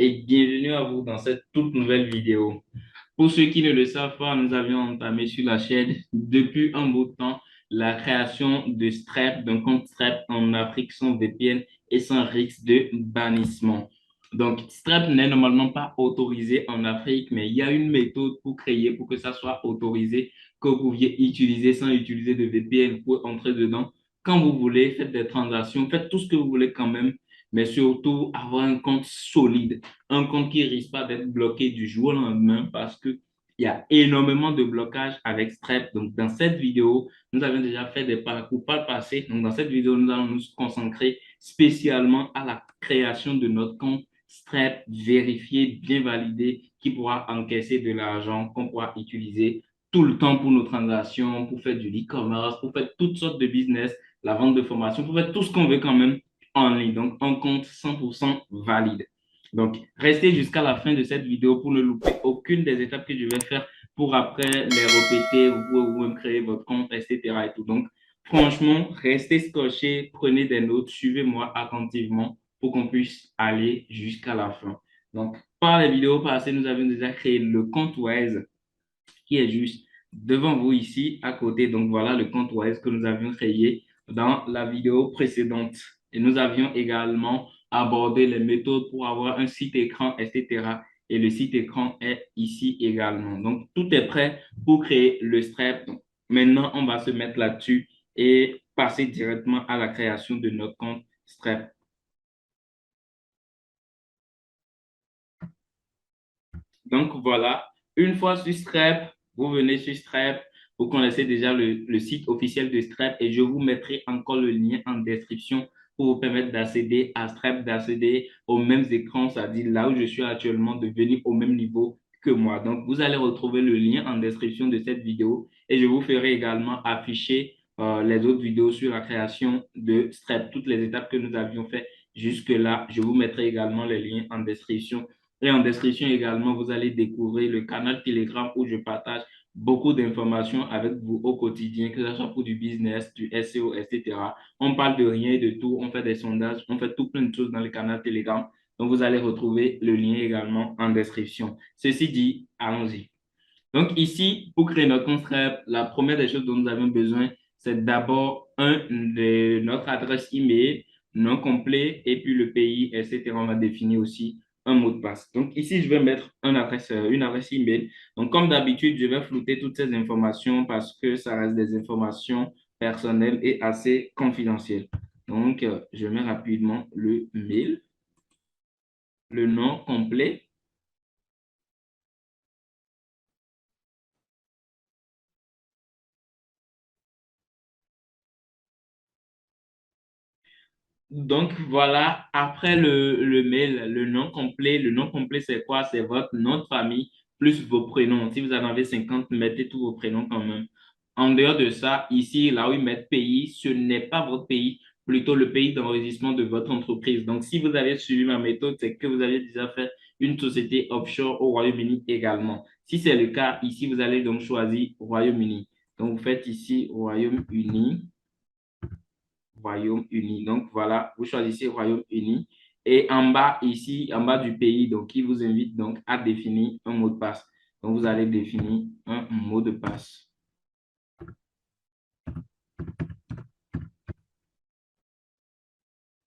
et bienvenue à vous dans cette toute nouvelle vidéo. Pour ceux qui ne le savent pas, nous avions entamé sur la chaîne depuis un bout de temps la création de Stripe, d'un compte Stripe en Afrique sans VPN et sans risque de bannissement. Donc, Stripe n'est normalement pas autorisé en Afrique, mais il y a une méthode pour créer, pour que ça soit autorisé, que vous pouviez utiliser sans utiliser de VPN. Vous pouvez entrer dedans quand vous voulez, faites des transactions, faites tout ce que vous voulez quand même, mais surtout avoir un compte solide, un compte qui ne risque pas d'être bloqué du jour au lendemain parce que il y a énormément de blocages avec Stripe. Donc, dans cette vidéo, nous avons déjà fait des parcours par le passé. Donc, dans cette vidéo, nous allons nous concentrer spécialement à la création de notre compte Stripe vérifié, bien validé, qui pourra encaisser de l'argent qu'on pourra utiliser tout le temps pour nos transactions, pour faire du e-commerce, pour faire toutes sortes de business, la vente de formation, pour faire tout ce qu'on veut quand même en ligne. Donc, un compte 100% valide. Donc, restez jusqu'à la fin de cette vidéo pour ne louper aucune des étapes que je vais faire pour après les répéter. Vous pouvez vous-même créer votre compte, etc. et tout. Donc, franchement, restez scotchés, prenez des notes, suivez-moi attentivement pour qu'on puisse aller jusqu'à la fin. Donc, par les vidéos passées, nous avions déjà créé le compte Wise qui est juste devant vous ici à côté. Donc, voilà le compte Wise que nous avions créé dans la vidéo précédente. Et nous avions également abordé les méthodes pour avoir un site écran, etc. Et le site écran est ici également. Donc, tout est prêt pour créer le Stripe. Donc, maintenant, on va se mettre là-dessus et passer directement à la création de notre compte Stripe. Donc voilà, une fois sur Stripe, vous venez sur Stripe, vous connaissez déjà le site officiel de Stripe et je vous mettrai encore le lien en description pour vous permettre d'accéder à Stripe, d'accéder aux mêmes écrans, c'est-à-dire là où je suis actuellement, de venir au même niveau que moi. Donc vous allez retrouver le lien en description de cette vidéo et je vous ferai également afficher les autres vidéos sur la création de Stripe, toutes les étapes que nous avions fait jusque-là. Je vous mettrai également les liens en description et en description également, vous allez découvrir le canal Telegram où je partage beaucoup d'informations avec vous au quotidien, que ce soit pour du business, du SEO, etc. On parle de rien et de tout, on fait des sondages, on fait tout plein de choses dans le canal Telegram. Donc, vous allez retrouver le lien également en description. Ceci dit, allons-y. Donc, ici, pour créer notre compte Stripe, la première des choses dont nous avons besoin, c'est d'abord notre adresse email non complet et puis le pays, etc. On va définir aussi un mot de passe. Donc, ici, je vais mettre une adresse email. Donc, comme d'habitude, je vais flouter toutes ces informations parce que ça reste des informations personnelles et assez confidentielles. Donc, je mets rapidement le mail, le nom complet. Donc voilà, après le mail, le nom complet c'est quoi? C'est votre nom de famille plus vos prénoms. Si vous en avez 50, mettez tous vos prénoms quand même. En dehors de ça, ici, là où ils mettent pays, ce n'est pas votre pays, plutôt le pays d'enregistrement de votre entreprise. Donc si vous avez suivi ma méthode, c'est que vous avez déjà fait une société offshore au Royaume-Uni également. Si c'est le cas, ici, vous allez donc choisir Royaume-Uni. Donc vous faites ici Royaume-Uni. Royaume-Uni. Donc voilà, vous choisissez Royaume-Uni. Et en bas, ici, en bas du pays, donc qui vous invite donc à définir un mot de passe. Donc vous allez définir un mot de passe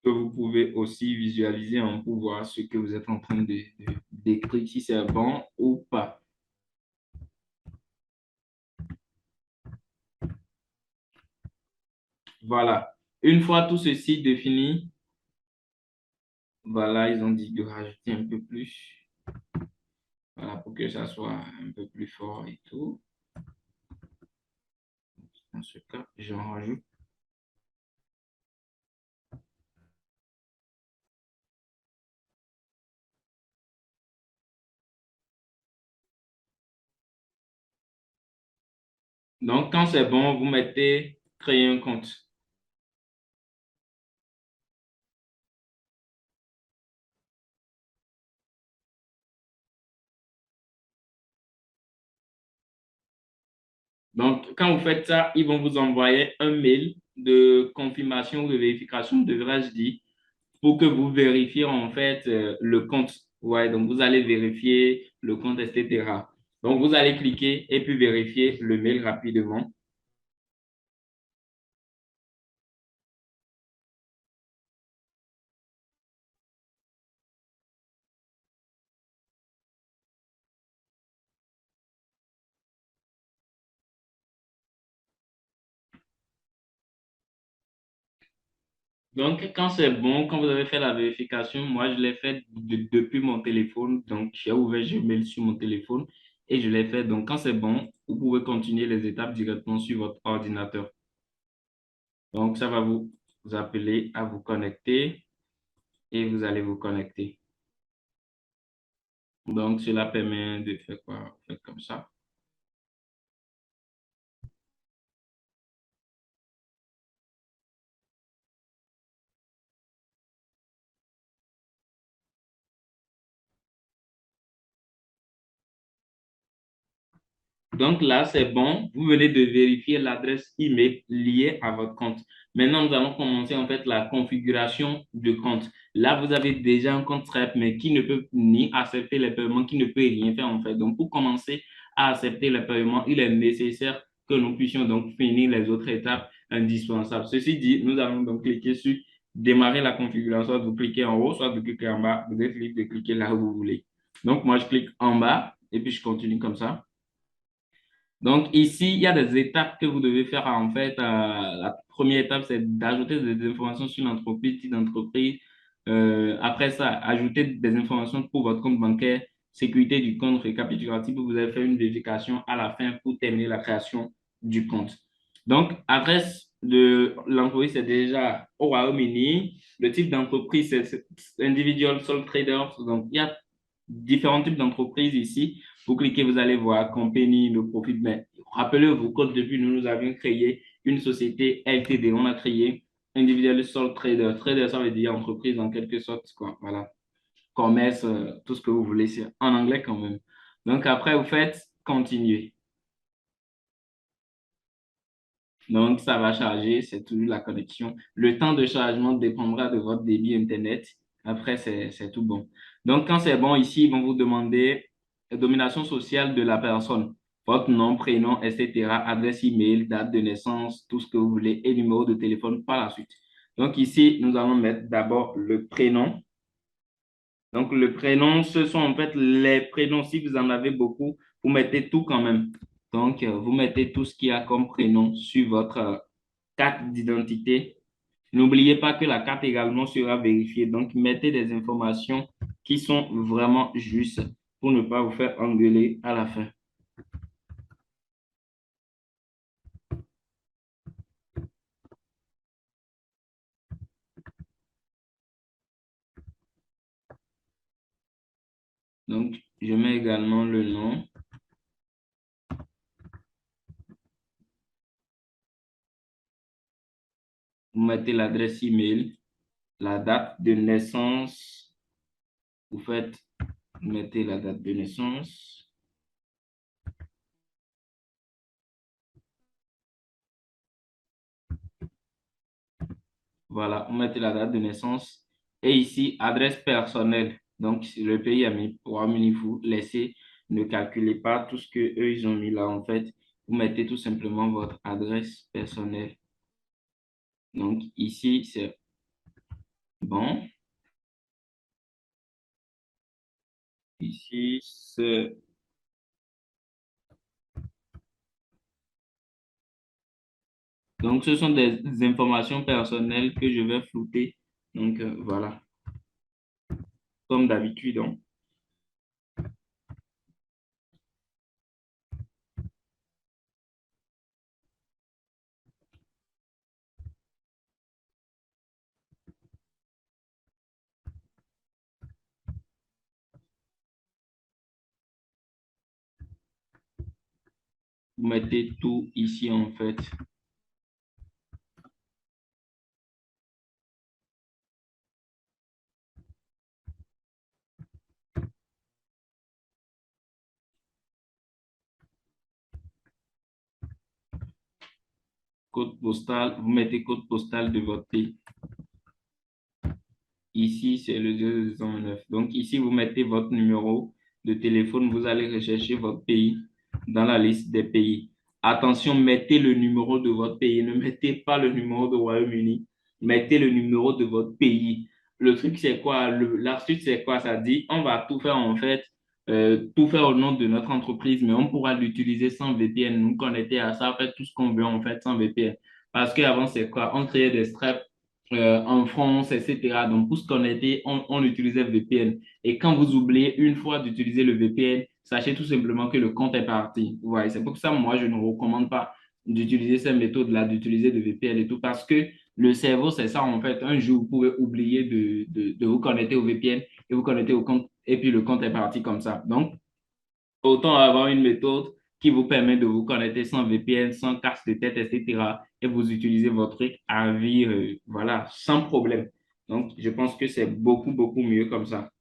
que vous pouvez aussi visualiser pour voir ce que vous êtes en train d'écrire, si c'est bon ou pas. Voilà. Une fois tout ceci défini, voilà, ils ont dit de rajouter un peu plus. Voilà, pour que ça soit un peu plus fort et tout. Dans ce cas, j'en rajoute. Donc, quand c'est bon, vous mettez créer un compte. Donc, quand vous faites ça, ils vont vous envoyer un mail de confirmation ou de vérification, devrais-je dire, pour que vous vérifiez en fait le compte. Ouais, donc vous allez vérifier le compte, etc. Donc vous allez cliquer et puis vérifier le mail rapidement. Donc, quand c'est bon, quand vous avez fait la vérification, moi, je l'ai fait depuis mon téléphone. Donc, j'ai ouvert Gmail sur mon téléphone et je l'ai fait. Donc, quand c'est bon, vous pouvez continuer les étapes directement sur votre ordinateur. Donc, ça va vous appeler à vous connecter et vous allez vous connecter. Donc, cela permet de faire quoi? Faire comme ça. Donc là, c'est bon. Vous venez de vérifier l'adresse email liée à votre compte. Maintenant, nous allons commencer en fait la configuration de compte. Là, vous avez déjà un compte Stripe, mais qui ne peut ni accepter les paiements, qui ne peut rien faire en fait. Donc, pour commencer à accepter les paiements, il est nécessaire que nous puissions donc finir les autres étapes indispensables. Ceci dit, nous allons donc cliquer sur démarrer la configuration. Soit vous cliquez en haut, soit vous cliquez en bas. Vous êtes libre de cliquer là où vous voulez. Donc, moi, je clique en bas et puis je continue comme ça. Donc ici, il y a des étapes que vous devez faire en fait. La première étape, c'est d'ajouter des informations sur l'entreprise, type d'entreprise. Après ça, ajouter des informations pour votre compte bancaire, sécurité du compte récapitulatif. Vous avez fait une vérification à la fin pour terminer la création du compte. Donc, adresse de l'entreprise, c'est déjà au Royaume-Uni. Le type d'entreprise, c'est individual sole trader. Donc, il y a différents types d'entreprises ici. Vous cliquez, vous allez voir compagnie, le profit. Mais rappelez-vous qu'au début, nous avions créé une société LTD. On a créé individual sole trader. Trader, ça veut dire entreprise en quelque sorte, quoi. Voilà. Commerce, tout ce que vous voulez, c'est en anglais quand même. Donc après, vous faites continuer. Donc, ça va charger, c'est toujours la connexion. Le temps de chargement dépendra de votre débit Internet. Après, c'est tout bon. Donc, quand c'est bon, ici, ils vont vous demander la domination sociale de la personne. Votre nom, prénom, etc., adresse email, date de naissance, tout ce que vous voulez et numéro de téléphone par la suite. Donc, ici, nous allons mettre d'abord le prénom. Donc, le prénom, ce sont en fait les prénoms. Si vous en avez beaucoup, vous mettez tout quand même. Donc, vous mettez tout ce qu'il y a comme prénom sur votre carte d'identité. N'oubliez pas que la carte également sera vérifiée. Donc, mettez des informations qui sont vraiment justes pour ne pas vous faire engueuler à la fin. Donc, je mets également le nom. Vous mettez l'adresse email, la date de naissance. Vous faites, vous mettez la date de naissance. Voilà, vous mettez la date de naissance et ici, adresse personnelle. Donc, si le pays a mis 3000, vous laissez, ne calculez pas tout ce que eux ils ont mis là en fait. Vous mettez tout simplement votre adresse personnelle. Donc, ici, c'est bon. Ici, c'est... Donc, ce sont des informations personnelles que je vais flouter. Donc, voilà, comme d'habitude. Donc, vous mettez tout ici en fait. Code postal, vous mettez code postal de votre pays. Ici, c'est le 0209. Donc, ici, vous mettez votre numéro de téléphone. Vous allez rechercher votre pays dans la liste des pays. Attention, mettez le numéro de votre pays. Ne mettez pas le numéro du Royaume-Uni. Mettez le numéro de votre pays. Le truc, c'est quoi? L'astuce, c'est quoi? Ça dit, on va tout faire en fait, tout faire au nom de notre entreprise, mais on pourra l'utiliser sans VPN, nous connecter à ça, faire tout ce qu'on veut en fait sans VPN. Parce qu'avant, c'est quoi? On créait des straps en France, etc. Donc, pour se connecter, on utilisait le VPN. Et quand vous oubliez une fois d'utiliser le VPN, sachez tout simplement que le compte est parti. Ouais, c'est pour ça, moi, je ne recommande pas d'utiliser ces méthodes-là, d'utiliser le VPN et tout, parce que le cerveau, c'est ça, en fait. Un jour, vous pouvez oublier de vous connecter au VPN et vous connecter au compte, et puis le compte est parti comme ça. Donc, autant avoir une méthode qui vous permet de vous connecter sans VPN, sans casse de tête, etc. Et vous utilisez votre truc à vie, voilà, sans problème. Donc, je pense que c'est beaucoup, beaucoup mieux comme ça.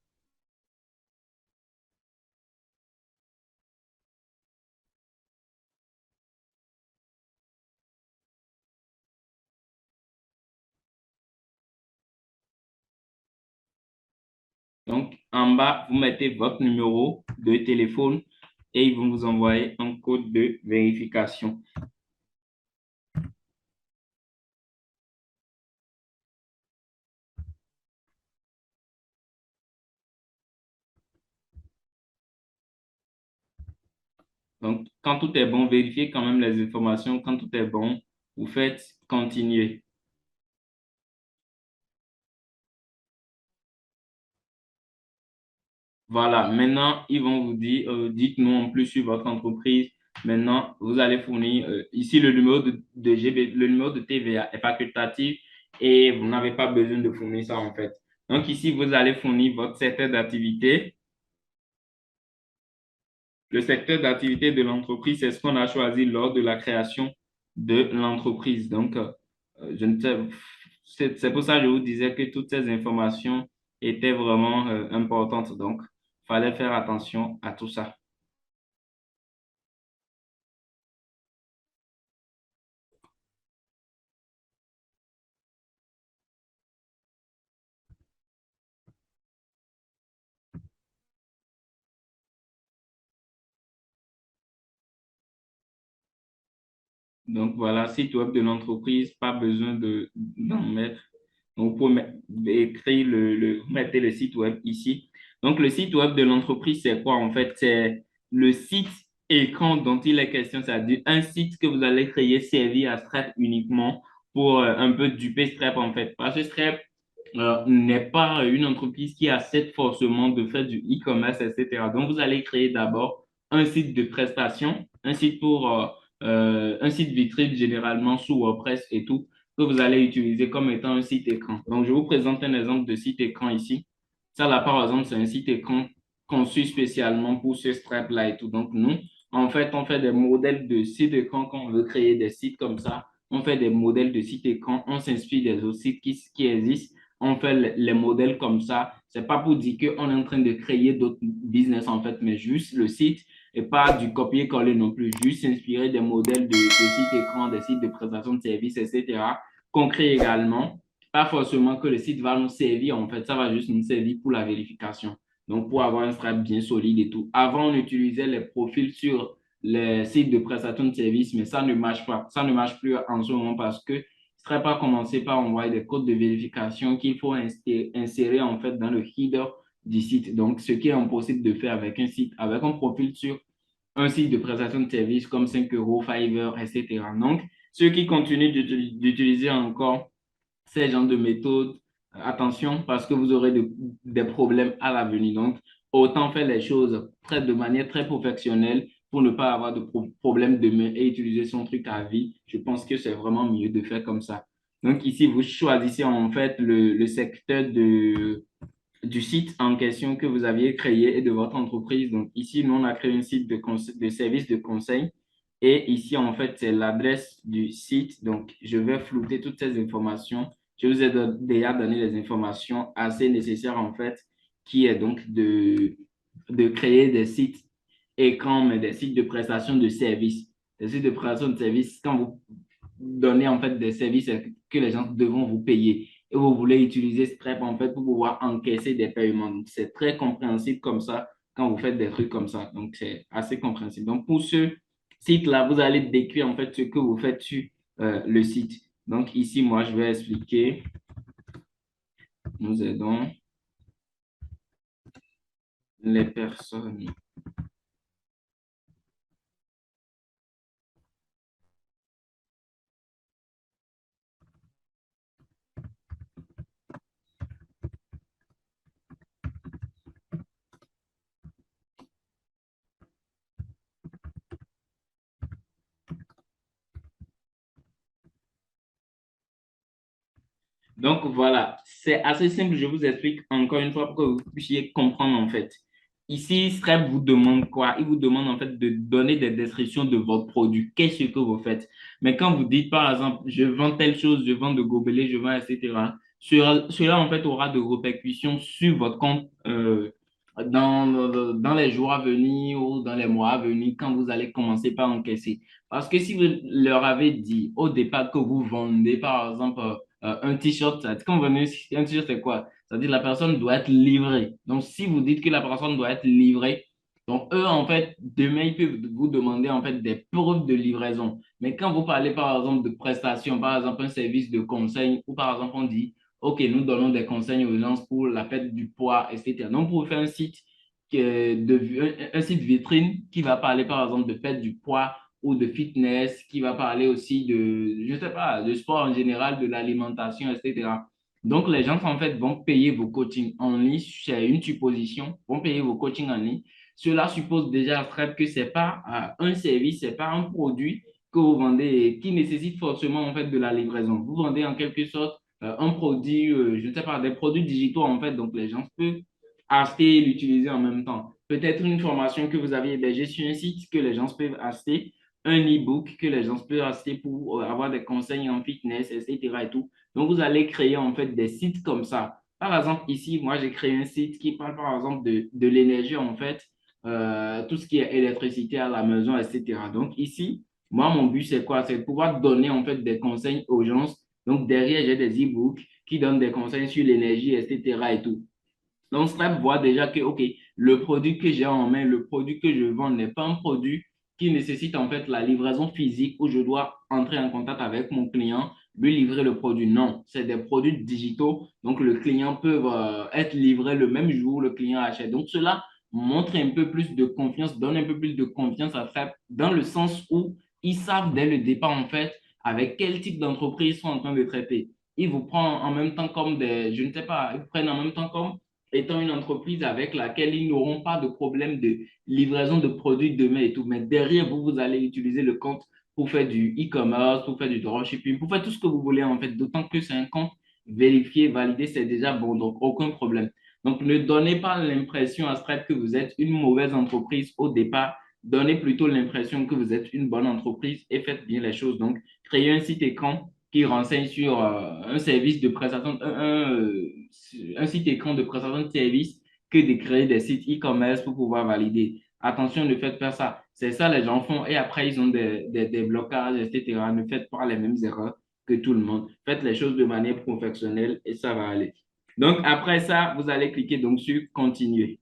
Donc, en bas, vous mettez votre numéro de téléphone et ils vont vous envoyer un code de vérification. Donc, quand tout est bon, vérifiez quand même les informations. Quand tout est bon, vous faites continuer. Voilà, maintenant, ils vont vous dire, dites-nous en plus sur votre entreprise. Maintenant, vous allez fournir ici le numéro de GB, le numéro de TVA est facultatif et vous n'avez pas besoin de fournir ça en fait. Donc ici, vous allez fournir votre secteur d'activité. Le secteur d'activité de l'entreprise, c'est ce qu'on a choisi lors de la création de l'entreprise. Donc, je ne sais, c'est pour ça que je vous disais que toutes ces informations étaient vraiment importantes. Donc, il fallait faire attention à tout ça. Donc voilà, site web de l'entreprise, pas besoin d'en mettre. Donc, vous pouvez écrire vous mettez le site web ici. Donc, le site web de l'entreprise, c'est quoi en fait? C'est le site écran dont il est question, c'est-à-dire un site que vous allez créer servi à Stripe uniquement pour un peu duper Stripe en fait. Parce que Stripe n'est pas une entreprise qui accepte forcément de faire du e-commerce, etc. Donc, vous allez créer d'abord un site de prestation, un site pour un site vitrine généralement sous WordPress et tout, que vous allez utiliser comme étant un site écran. Donc, je vous présente un exemple de site écran ici. Ça, là, par exemple, c'est un site écran conçu spécialement pour ce Stripe-là et tout. Donc, nous, en fait, on fait des modèles de sites écran quand on veut créer des sites comme ça. On fait des modèles de sites écran. On s'inspire des autres sites qui existent. On fait les modèles comme ça. C'est pas pour dire qu'on est en train de créer d'autres business, en fait, mais juste le site et pas du copier-coller non plus, juste s'inspirer des modèles de sites écran, des sites de prestation de services, etc., qu'on crée également. Pas forcément que le site va nous servir, en fait, ça va juste nous servir pour la vérification. Donc, pour avoir un Stripe bien solide et tout. Avant, on utilisait les profils sur les sites de prestation de services, mais ça ne marche pas. Ça ne marche plus en ce moment parce que Stripe a commencé par envoyer des codes de vérification qu'il faut insérer en fait dans le header du site. Donc, ce qui est impossible de faire avec un site, avec un profil sur un site de prestation de services comme 5 euros, Fiverr, etc. Donc, ceux qui continuent d'utiliser encore ces genres de méthodes, attention parce que vous aurez des problèmes à l'avenir. Donc, autant faire les choses de manière très professionnelle pour ne pas avoir de problème demain et utiliser son truc à vie. Je pense que c'est vraiment mieux de faire comme ça. Donc, ici, vous choisissez en fait le secteur du site en question que vous aviez créé et de votre entreprise. Donc ici, nous, on a créé un site de service de conseil. Et ici, en fait, c'est l'adresse du site. Donc, je vais flouter toutes ces informations. Je vous ai déjà donné les informations assez nécessaires, en fait, qui est donc de créer des sites écran, mais des sites de prestation de services. Des sites de prestation de services, quand vous donnez, en fait, des services que les gens devront vous payer. et vous voulez utiliser Stripe en fait pour pouvoir encaisser des paiements. Donc, c'est très compréhensible comme ça quand vous faites des trucs comme ça. Donc, c'est assez compréhensible. Donc, pour ce site-là, vous allez décrire en fait ce que vous faites sur le site. Donc, ici, moi, je vais expliquer. Nous aidons les personnes. Donc voilà, c'est assez simple. Je vous explique encore une fois pour que vous puissiez comprendre en fait. Ici, Stripe vous demande quoi? Il vous demande en fait de donner des descriptions de votre produit. Qu'est-ce que vous faites? Mais quand vous dites par exemple, je vends telle chose, je vends de gobelets, je vends, etc. Cela en fait aura de répercussions sur votre compte dans les jours à venir ou dans les mois à venir quand vous allez commencer par encaisser. Parce que si vous leur avez dit au départ que vous vendez par exemple un t-shirt, quand vous venez, un t-shirt, c'est quoi? C'est-à-dire que la personne doit être livrée. Donc, si vous dites que la personne doit être livrée, donc eux, en fait, demain, ils peuvent vous demander, en fait, des preuves de livraison. Mais quand vous parlez, par exemple, de prestations, par exemple, un service de conseil, ou par exemple, on dit, OK, nous donnons des conseils aux gens pour la perte du poids, etc. Donc, pour faire un site, un site vitrine qui va parler, par exemple, de perte du poids, ou de fitness, qui va parler aussi de, je sais pas, de sport en général, de l'alimentation, etc. Donc, les gens, en fait, vont payer vos coachings en ligne, c'est une supposition, vont payer vos coachings en ligne. Cela suppose déjà, Fred, que c'est pas un service, c'est pas un produit que vous vendez et qui nécessite forcément, en fait, de la livraison. Vous vendez en quelque sorte un produit, je ne sais pas, des produits digitaux, en fait, donc les gens peuvent acheter et l'utiliser en même temps. Peut-être une formation que vous avez hébergée sur un site que les gens peuvent acheter, un e-book que les gens peuvent acheter pour avoir des conseils en fitness, etc. et tout. Donc, vous allez créer en fait des sites comme ça. Par exemple, ici, moi, j'ai créé un site qui parle par exemple de l'énergie, en fait, tout ce qui est électricité à la maison, etc. Donc, ici, moi, mon but, c'est quoi? C'est de pouvoir donner en fait des conseils aux gens. Donc, derrière, j'ai des e-books qui donnent des conseils sur l'énergie, etc. et tout. Donc, Stripe voit déjà que, OK, le produit que j'ai en main, le produit que je vends n'est pas un produit qui nécessite en fait la livraison physique où je dois entrer en contact avec mon client, lui livrer le produit. Non, c'est des produits digitaux. Donc, le client peut être livré le même jour où le client achète. Donc, cela montre un peu plus de confiance, donne un peu plus de confiance à Stripe dans le sens où ils savent dès le départ en fait avec quel type d'entreprise ils sont en train de traiter. Ils vous prennent en même temps comme des, je ne sais pas, ils vous prennent en même temps comme étant une entreprise avec laquelle ils n'auront pas de problème de livraison de produits demain et tout. Mais derrière, vous allez utiliser le compte pour faire du e-commerce, pour faire du dropshipping, pour faire tout ce que vous voulez en fait. D'autant que c'est un compte vérifié, validé, c'est déjà bon, donc aucun problème. Donc ne donnez pas l'impression à Stripe que vous êtes une mauvaise entreprise au départ. Donnez plutôt l'impression que vous êtes une bonne entreprise et faites bien les choses. Donc, créez un site écran qui renseigne sur un service de prestation, un site écran de prestation de service que de créer des sites e-commerce pour pouvoir valider. Attention, ne faites pas ça. C'est ça, les gens font et après, ils ont des blocages, etc. Ne faites pas les mêmes erreurs que tout le monde. Faites les choses de manière professionnelle et ça va aller. Donc, après ça, vous allez cliquer donc sur continuer.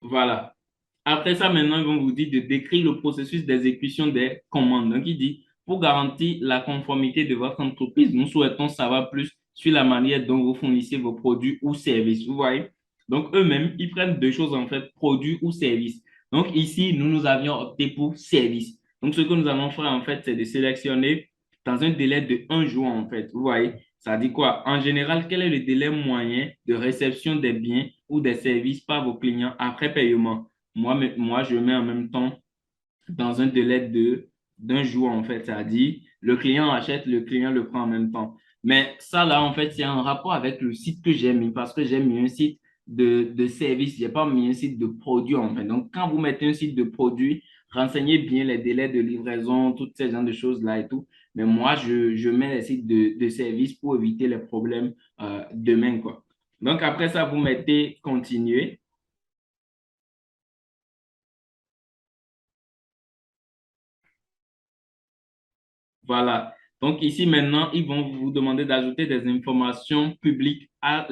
Voilà. Après ça, maintenant, ils vont vous dire de décrire le processus d'exécution des commandes. Donc, il dit, pour garantir la conformité de votre entreprise, nous souhaitons savoir plus sur la manière dont vous fournissez vos produits ou services. Vous voyez? Donc, eux-mêmes, ils prennent deux choses, en fait, produits ou services. Donc, ici, nous avions opté pour service. Donc, ce que nous allons faire, en fait, c'est de sélectionner dans un délai de un jour, en fait. Vous voyez? Ça dit quoi? En général, quel est le délai moyen de réception des biens ou des services par vos clients après paiement? Moi, je mets en même temps dans un délai d'un jour, en fait. C'est-à-dire, le client achète, le client le prend en même temps. Mais ça, là, en fait, c'est un rapport avec le site que j'ai mis parce que j'ai mis un site de service. Je n'ai pas mis un site de produit, en fait. Donc, quand vous mettez un site de produit, renseignez bien les délais de livraison, toutes ces genres de choses-là et tout. Mais moi, je mets les sites de service pour éviter les problèmes demain, quoi. Donc, après ça, vous mettez continuer. Voilà. Donc ici maintenant, ils vont vous demander d'ajouter des informations publiques à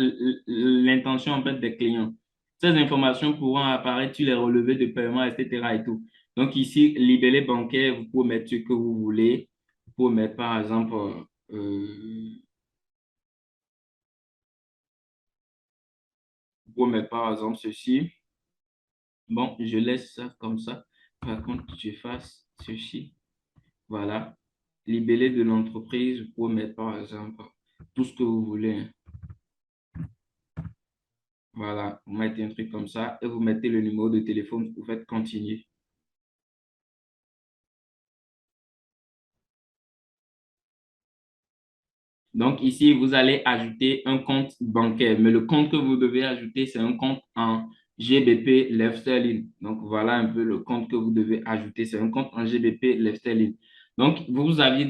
l'intention en fait des clients. Ces informations pourront apparaître sur les relevés de paiement, etc. et tout. Donc ici, libellé bancaire, vous pouvez mettre ce que vous voulez. Vous pouvez mettre par exemple, vous pouvez mettre par exemple ceci. Bon, je laisse ça comme ça. Par contre, je fasse ceci. Voilà. Libellé de l'entreprise, vous pouvez mettre par exemple tout ce que vous voulez, hein. Voilà, vous mettez un truc comme ça et vous mettez le numéro de téléphone, vous faites continuer. Donc ici, vous allez ajouter un compte bancaire, mais le compte que vous devez ajouter, c'est un compte en GBP Left Sterling. Donc voilà un peu le compte que vous devez ajouter, c'est un compte en GBP Left Sterling. Donc vous avez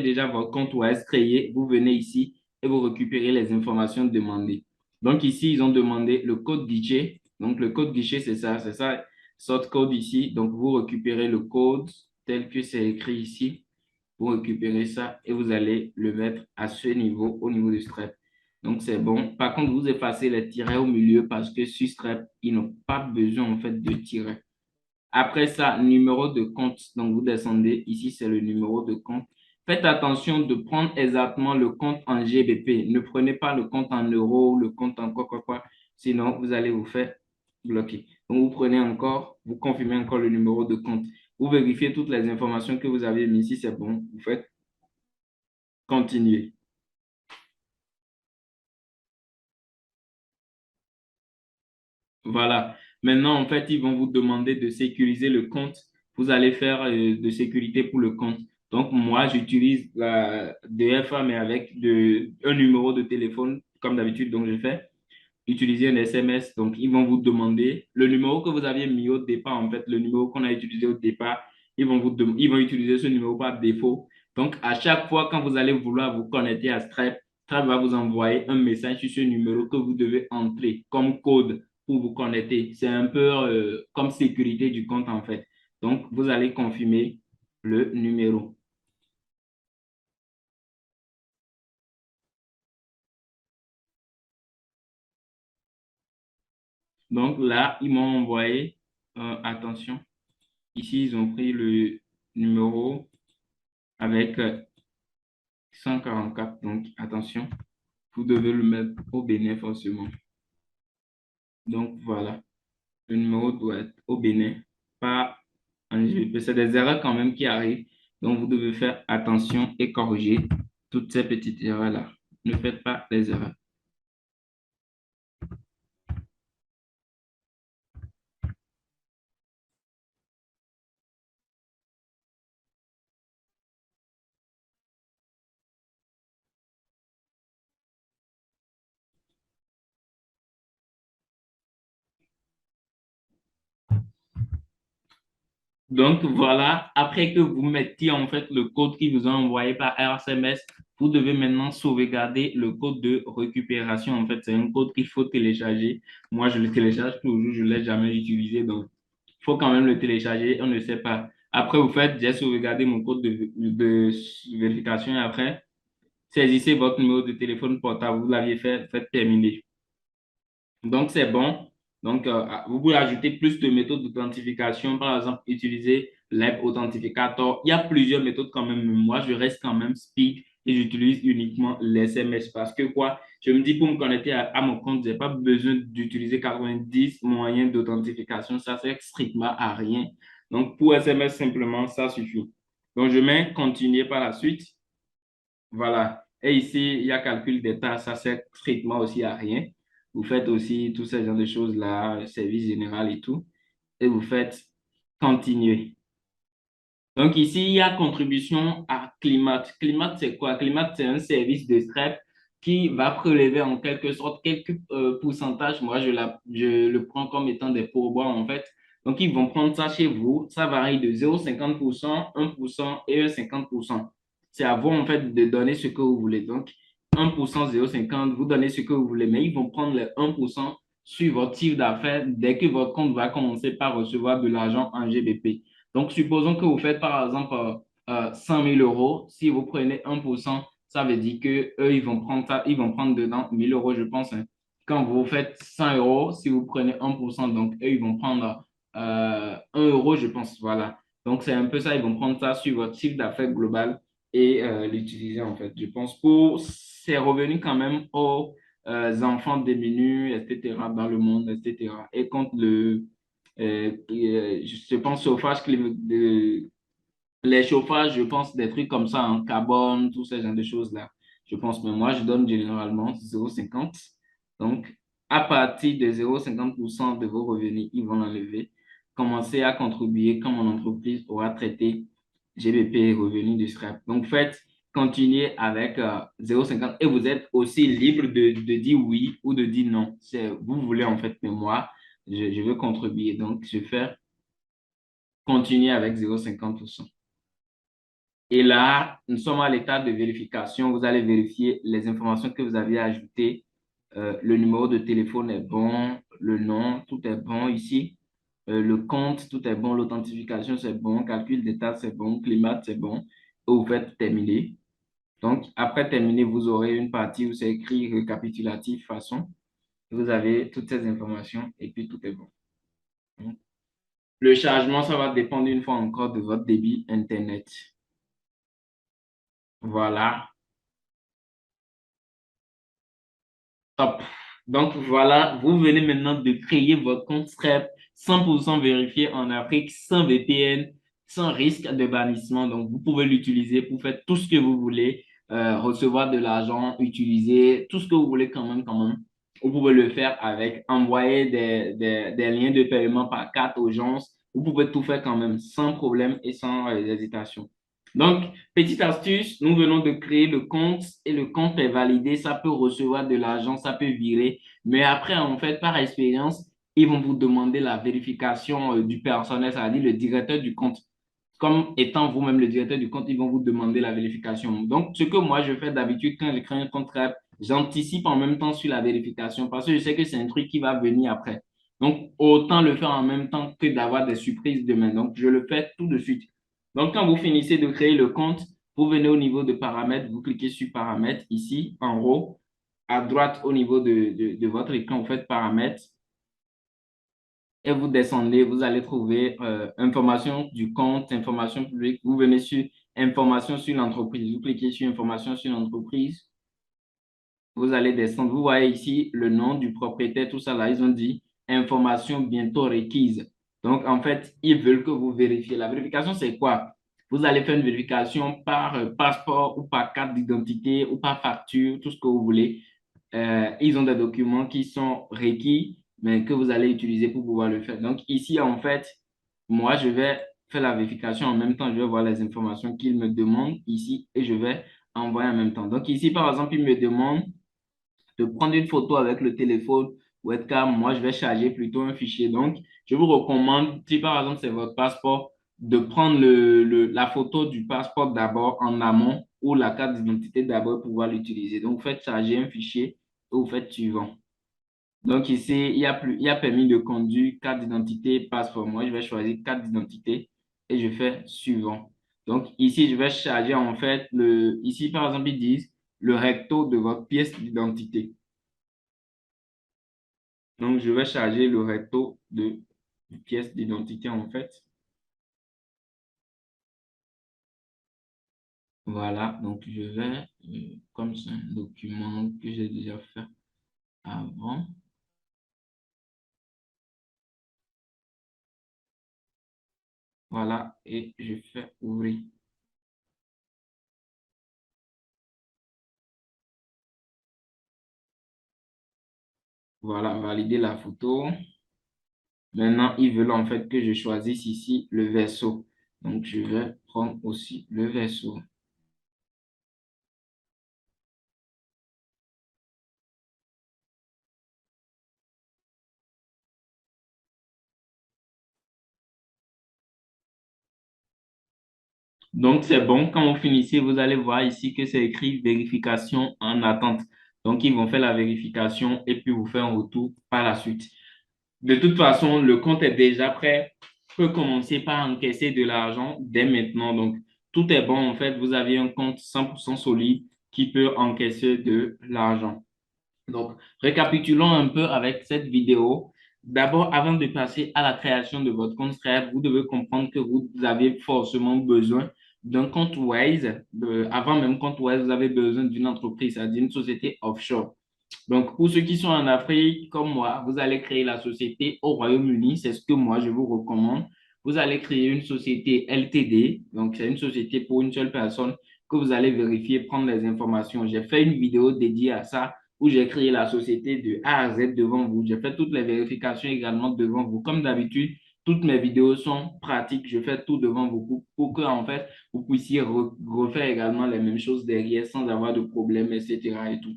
déjà votre compte OAS créé, vous venez ici et vous récupérez les informations demandées. Donc ici, ils ont demandé le code guichet. Donc le code guichet, c'est ça, sort code ici. Donc vous récupérez le code tel que c'est écrit ici. Vous récupérez ça et vous allez le mettre à ce niveau, au niveau du strep. Donc, c'est bon. Par contre, vous effacez les tirets au milieu parce que sur strep, ils n'ont pas besoin en fait de tirer. Après ça, numéro de compte. Donc, vous descendez. Ici, c'est le numéro de compte. Faites attention de prendre exactement le compte en GBP. Ne prenez pas le compte en euros, le compte en quoi, quoi, quoi. Sinon, vous allez vous faire bloquer. Donc, vous prenez encore, vous confirmez encore le numéro de compte. Vous vérifiez toutes les informations que vous avez mises. Si c'est bon, vous faites continuer. Voilà. Maintenant, en fait, ils vont vous demander de sécuriser le compte. Vous allez faire de sécurité pour le compte. Donc, moi, j'utilise la DFA, mais avec un numéro de téléphone, comme d'habitude. Donc, je fais utiliser un SMS. Donc, ils vont vous demander le numéro que vous aviez mis au départ, en fait, le numéro qu'on a utilisé au départ. Ils vont utiliser ce numéro par défaut. Donc, à chaque fois, quand vous allez vouloir vous connecter à Stripe, Stripe va vous envoyer un message sur ce numéro que vous devez entrer comme code pour vous connecter. C'est un peu comme sécurité du compte, en fait. Donc, vous allez confirmer le numéro. Donc, là, ils m'ont envoyé, attention, ici, ils ont pris le numéro avec 144. Donc, attention, vous devez le mettre au Bénin forcément. Donc, voilà, le numéro doit être au Bénin, pas en GBP. C'est des erreurs quand même qui arrivent. Donc, vous devez faire attention et corriger toutes ces petites erreurs-là. Ne faites pas les erreurs. Donc voilà, après que vous mettiez en fait le code qui vous a envoyé par SMS, vous devez maintenant sauvegarder le code de récupération. En fait, c'est un code qu'il faut télécharger. Moi, je le télécharge toujours, je ne l'ai jamais utilisé. Donc, il faut quand même le télécharger. On ne sait pas. Après, vous faites, j'ai sauvegardé mon code de vérification et après, saisissez votre numéro de téléphone portable. Vous l'aviez fait, faites terminer. Donc, c'est bon. Donc, vous pouvez ajouter plus de méthodes d'authentification. Par exemple, utiliser l'App Authentificator. Il y a plusieurs méthodes quand même. Moi, je reste quand même speed et j'utilise uniquement les SMS parce que quoi, je me dis pour me connecter à mon compte, je n'ai pas besoin d'utiliser 90 moyens d'authentification. Ça sert strictement à rien. Donc, pour SMS, simplement, ça suffit. Donc, je mets continuer par la suite. Voilà. Et ici, il y a calcul d'état, ça sert strictement aussi à rien. Vous faites aussi tous ces genres de choses-là, service général et tout, et vous faites continuer. Donc ici, il y a contribution à Climat. Climat, c'est quoi? Climat, c'est un service de STREP qui va prélever en quelque sorte quelques pourcentages. Moi, je le prends comme étant des pourboires en fait. Donc, ils vont prendre ça chez vous. Ça varie de 0,50%, 1% et 50%. C'est à vous en fait de donner ce que vous voulez. Donc, 1%, 0,50, vous donnez ce que vous voulez, mais ils vont prendre les 1% sur votre chiffre d'affaires dès que votre compte va commencer par recevoir de l'argent en GBP. Donc, supposons que vous faites par exemple 100 000 euros. Si vous prenez 1%, ça veut dire que eux, ils vont prendre ça, ils vont prendre dedans 1000 euros, je pense, hein. Quand vous faites 100 euros, si vous prenez 1%, donc eux, ils vont prendre 1 euro, je pense. Voilà. Donc, c'est un peu ça. Ils vont prendre ça sur votre chiffre d'affaires global et l'utiliser, en fait. Je pense pour ces revenus quand même aux enfants démunis, etc., dans le monde, etc. Et contre je pense, chauffage climatique, les chauffages, je pense, des trucs comme ça, en carbone, tous ces genres de choses-là. Je pense, mais moi, je donne généralement 0,50. Donc, à partir de 0,50% de vos revenus, ils vont l'enlever. Commencez à contribuer quand mon entreprise aura traité GBP et revenus du scrap. Donc, faites, continuez avec 0,50 et vous êtes aussi libre de dire oui ou de dire non. C'est, vous voulez en fait, mais moi, je veux contribuer. Donc, je vais continuer avec 0,50%. Et là, nous sommes à l'état de vérification. Vous allez vérifier les informations que vous avez ajoutées. Le numéro de téléphone est bon, le nom, tout est bon ici. Le compte, tout est bon. L'authentification, c'est bon. Calcul d'état, c'est bon. Climat, c'est bon. Et vous faites terminer. Donc, après terminer, vous aurez une partie où c'est écrit récapitulatif façon. Vous avez toutes ces informations et puis tout est bon. Le chargement, ça va dépendre une fois encore de votre débit Internet. Voilà. Top. Donc voilà, vous venez maintenant de créer votre compte Stripe 100% vérifié en Afrique, sans VPN, sans risque de bannissement. Donc vous pouvez l'utiliser pour faire tout ce que vous voulez, recevoir de l'argent, utiliser tout ce que vous voulez quand même. Vous pouvez le faire avec envoyer des liens de paiement par carte aux gens. Vous pouvez tout faire quand même sans problème et sans hésitation. Donc, petite astuce, nous venons de créer le compte et le compte est validé, ça peut recevoir de l'argent, ça peut virer, mais après, en fait, par expérience, ils vont vous demander la vérification du personnel, c'est-à-dire le directeur du compte. Comme étant vous-même le directeur du compte, ils vont vous demander la vérification. Donc, ce que moi, je fais d'habitude quand je crée un compte Stripe, j'anticipe en même temps sur la vérification parce que je sais que c'est un truc qui va venir après. Donc, autant le faire en même temps que d'avoir des surprises demain. Donc, je le fais tout de suite. Donc, quand vous finissez de créer le compte, vous venez au niveau de paramètres, vous cliquez sur paramètres ici, en haut, à droite au niveau de votre écran, vous faites paramètres et vous descendez, vous allez trouver information du compte, information publique. Vous venez sur information sur l'entreprise. Vous cliquez sur information sur l'entreprise. Vous allez descendre. Vous voyez ici le nom du propriétaire, tout ça là. Ils ont dit information bientôt requise. Donc, en fait, ils veulent que vous vérifiez. La vérification, c'est quoi? Vous allez faire une vérification par passeport ou par carte d'identité ou par facture, tout ce que vous voulez. Ils ont des documents qui sont requis, mais que vous allez utiliser pour pouvoir le faire. Donc, ici, en fait, moi, je vais faire la vérification en même temps. Je vais voir les informations qu'ils me demandent ici et je vais envoyer en même temps. Donc, ici, par exemple, ils me demandent de prendre une photo avec le téléphone webcam. Moi, je vais charger plutôt un fichier. Donc, je vous recommande, si par exemple c'est votre passeport, de prendre la photo du passeport d'abord en amont ou la carte d'identité d'abord pour pouvoir l'utiliser. Donc, vous faites charger un fichier et vous faites suivant. Donc, ici, il y a permis de conduire, carte d'identité, passeport. Moi, je vais choisir carte d'identité et je fais suivant. Donc, ici, je vais charger en fait ici, par exemple, ils disent le recto de votre pièce d'identité. Donc, je vais charger le recto de pièce d'identité en fait. Voilà, donc je vais, comme c'est un document que j'ai déjà fait avant, voilà, et je fais ouvrir. Voilà, valider la photo. Maintenant, ils veulent en fait que je choisisse ici le verso. Donc, je vais prendre aussi le verso. Donc, c'est bon. Quand vous finissez, vous allez voir ici que c'est écrit vérification en attente. Donc, ils vont faire la vérification et puis vous faire un retour par la suite. De toute façon, le compte est déjà prêt. Peut commencer par encaisser de l'argent dès maintenant. Donc, tout est bon en fait. Vous avez un compte 100% solide qui peut encaisser de l'argent. Donc, récapitulons un peu avec cette vidéo. D'abord, avant de passer à la création de votre compte Stripe, vous devez comprendre que vous avez forcément besoin d'un compte Wise. Avant même compte Wise, vous avez besoin d'une entreprise, c'est-à-dire une société offshore. Donc, pour ceux qui sont en Afrique, comme moi, vous allez créer la société au Royaume-Uni. C'est ce que moi, je vous recommande. Vous allez créer une société LTD. Donc, c'est une société pour une seule personne que vous allez vérifier, prendre les informations. J'ai fait une vidéo dédiée à ça où j'ai créé la société de A à Z devant vous. J'ai fait toutes les vérifications également devant vous. Comme d'habitude, toutes mes vidéos sont pratiques. Je fais tout devant vous pour que, en fait, vous puissiez refaire également les mêmes choses derrière sans avoir de problème, etc. et tout.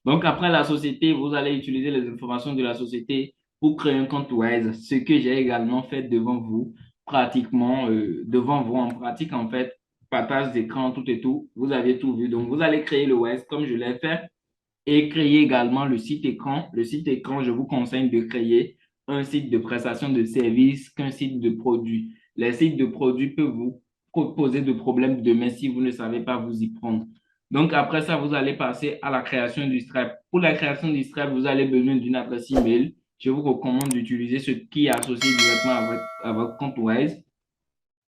Donc, après la société, vous allez utiliser les informations de la société pour créer un compte Wise, ce que j'ai également fait devant vous, pratiquement, devant vous en pratique, en fait, partage d'écran, tout et tout. Vous avez tout vu. Donc, vous allez créer le Wise comme je l'ai fait et créer également le site écran. Le site écran, je vous conseille de créer un site de prestation de services qu'un site de produits. Les sites de produits peuvent vous poser de problèmes demain si vous ne savez pas vous y prendre. Donc, après ça, vous allez passer à la création du Stripe. Pour la création du Stripe, vous avez besoin d'une adresse email. Je vous recommande d'utiliser ce qui est associé directement à votre compte Wise.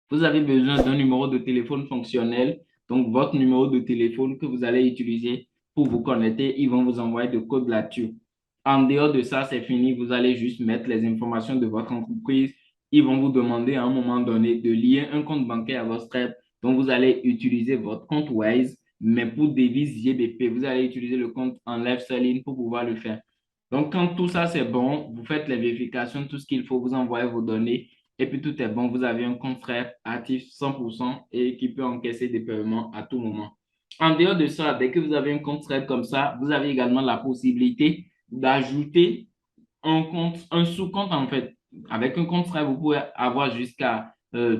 Vous avez besoin d'un numéro de téléphone fonctionnel, donc votre numéro de téléphone que vous allez utiliser pour vous connecter. Ils vont vous envoyer de code là-dessus. En dehors de ça, c'est fini. Vous allez juste mettre les informations de votre entreprise. Ils vont vous demander à un moment donné de lier un compte bancaire à votre Stripe. Donc, vous allez utiliser votre compte Wise, mais pour devise GBP, vous allez utiliser le compte Enlève Saline pour pouvoir le faire. Donc, quand tout ça, c'est bon, vous faites les vérifications, tout ce qu'il faut, vous envoyez vos données et puis tout est bon. Vous avez un compte Stripe actif 100% et qui peut encaisser des paiements à tout moment. En dehors de ça, dès que vous avez un compte Stripe comme ça, vous avez également la possibilité d'ajouter un compte, un sous-compte en fait. Avec un compte Stripe, vous pouvez avoir jusqu'à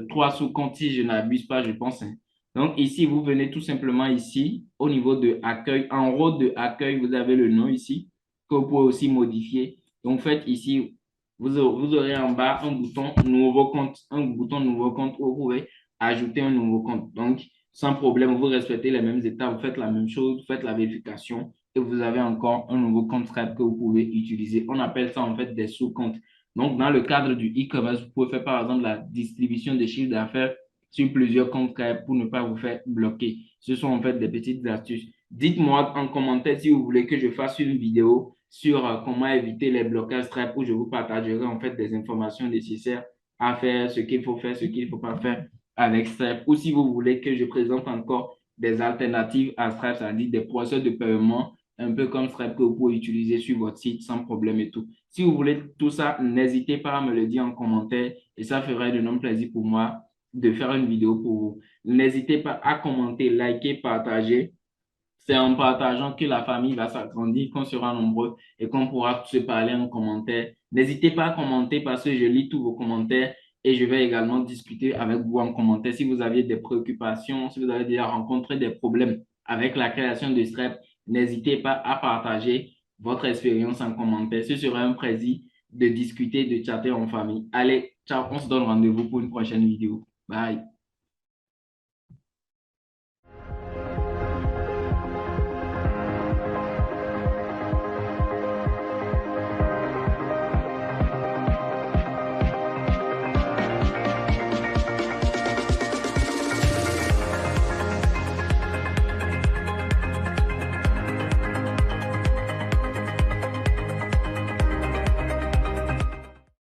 3 sous-comptes si je n'abuse pas, je pense, hein. Donc ici, vous venez tout simplement ici, au niveau de accueil. En haut de accueil, vous avez le nom ici, que vous pouvez aussi modifier. Donc faites ici, vous aurez en bas un bouton nouveau compte, où vous pouvez ajouter un nouveau compte. Donc, sans problème, vous respectez les mêmes étapes, vous faites la même chose, vous faites la vérification et vous avez encore un nouveau compte Stripe que vous pouvez utiliser. On appelle ça en fait des sous-comptes. Donc, dans le cadre du e-commerce, vous pouvez faire par exemple la distribution des chiffres d'affaires sur plusieurs comptes Stripe pour ne pas vous faire bloquer. Ce sont en fait des petites astuces. Dites-moi en commentaire si vous voulez que je fasse une vidéo sur comment éviter les blocages Stripe où je vous partagerai en fait des informations nécessaires à faire, ce qu'il faut faire, ce qu'il ne faut pas faire avec Stripe. Ou si vous voulez que je présente encore des alternatives à Stripe, c'est-à-dire des procès de paiement un peu comme Stripe que vous pouvez utiliser sur votre site sans problème et tout. Si vous voulez tout ça, n'hésitez pas à me le dire en commentaire et ça ferait de non plaisir pour moi de faire une vidéo pour vous. N'hésitez pas à commenter, liker, partager. C'est en partageant que la famille va s'agrandir, qu'on sera nombreux et qu'on pourra se parler en commentaire. N'hésitez pas à commenter parce que je lis tous vos commentaires et je vais également discuter avec vous en commentaire. Si vous avez des préoccupations, si vous avez déjà rencontré des problèmes avec la création de Stripe, n'hésitez pas à partager votre expérience en commentaire. Ce sera un plaisir de discuter, de chatter en famille. Allez, ciao, on se donne rendez-vous pour une prochaine vidéo. Bye.